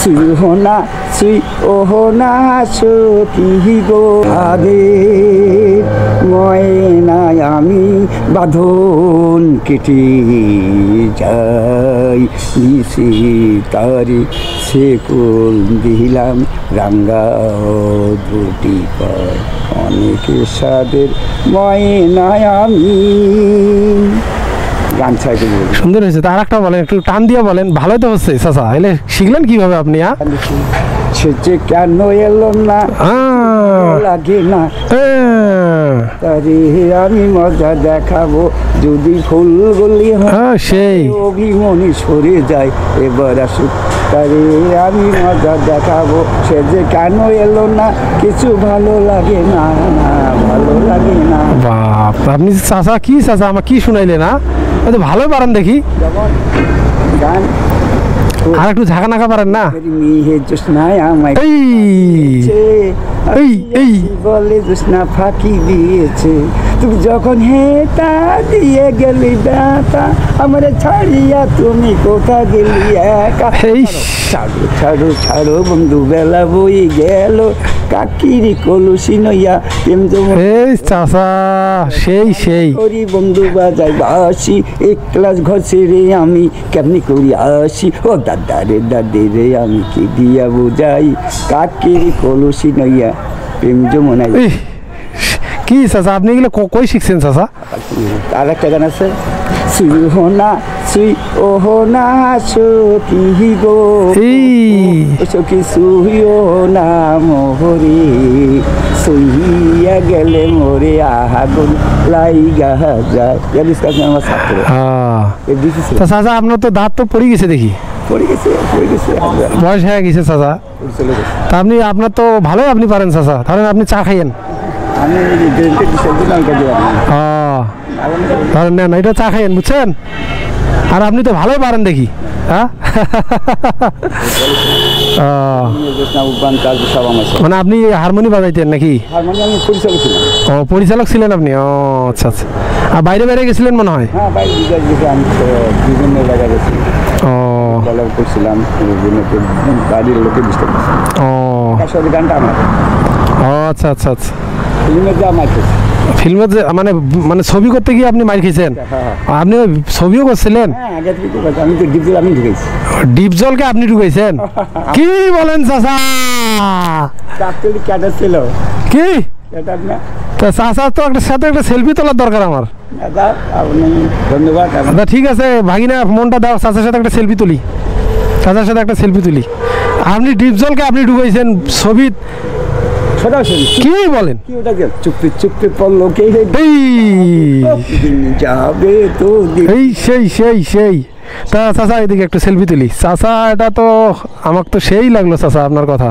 সুহনা সুই ওহনা সখী গো আগের ময়নায় আমি বাঁধন কেটে যাই নিশি তারি সে কোল দিলাম রাঙ্গা দুটি পায় অনেকে সাদের ময়নায় আমি গান ছাইতে বলি। সুন্দর হয়েছে। তার একটা বলেন, একটু টান দিয়ে বলেন, ভালোই তো হচ্ছে চাচা। এলে শিখলেন কিভাবে আপনি? সে যে কেন এলো না লাগে না তারে আমি মজা দেখাবো যদি ফুলগুলি সেই অভিমনি সরে যায় এবার আসুক তারে আমি মজা দেখাবো। সে যে কেন এলো না কিছু ভালো লাগে না, না ভালো লাগে না। বাপ, আপনি চাচা কি চাচা আমার কি শুনাইলে না? এত ভালোই পারেন দেখি। যেমন গান আর একটু ঝাঁকা নাকা পারেন না? মিহে জোসনায় আমায় বলে জোসনা ফাঁকি দিয়েছে, তুমি যখন হেতা দিয়ে গেলি দাতা আমার ছাড়িয়া তুমি কোথা গেলি একা। ছাড়ো ছাড়ো ছাড়ো বন্ধু বেলা বই গেল কাকিরি কলসি নইয়া প্রেম চাচা সেই সেই করি বন্ধু বাজাই বাসি এক ক্লাস ঘষে রে আমি কেমনি করি আসি ও দাদা রে দাদে রে আমি কি দিয়া বুঝাই কাকিরি কলসি নইয়া প্রেম যমুনাই। কি চাচা আপনি এগুলো কই শিখছেন চাচা? আর একটা গান আছে সুহনা সুই ওহনা সখী গো সখী সুইও না মোহরে সইয়া গেলে মোরে আগুন লাইগা যায়। জানিস কাছে আমার ছাত্র চাচা আপনার তো দাঁত তো পড়ে গেছে দেখি। পড়ে গেছে বয়স হয়ে গেছে চাচা। তা আপনি আপনার তো ভালোই আপনি পারেন চাচা, তাহলে আপনি চা খাইয়েন। তাহলে নেন এটা চা খাইয়েন বুঝছেন। আর আপনি তো ভালোই পারেন দেখি। হ্যাঁ মানে আপনি হারমোনি বাজাইতেন নাকি? ও পরিচালক ছিলেন আপনি? ও আচ্ছা আচ্ছা। আর বাইরে বাইরে গেছিলেন মনে হয়? বিভিন্ন জায়গায় গেছি। ও করছিলাম বাড়ির লোকে বুঝতে পারছি। ও গানটা আমার। ও আচ্ছা আচ্ছা আচ্ছা। ফিল্মে যে মানে মানে ছবি করতে গিয়ে আপনি মার খেয়েছেন? আপনি ছবিও করছিলেন? আমি তো ডিপ জল আমি ঢুকেছি। ডিপ জলকে আপনি ঢুকেছেন? কি বলেন চাচা? ছিল কি চাচা তো একটা সাথে একটা সেলফি তোলার দরকার আমার। ধন্যবাদ। ঠিক আছে ভাগিনা মনটা দাও, চাচার সাথে একটা সেলফি তুলি, চাচার সাথে একটা সেলফি তুলি। আপনি ডিপ জলকে আপনি ঢুকেছেন ছবি? কি বলেন? চুপি চুপি পড়লো কে যাবে তো সেই সেই সেই। তা চাচা এদিকে একটু সেলফি তুলি। চাচা এটা তো আমার তো সেই লাগলো চাচা আপনার কথা।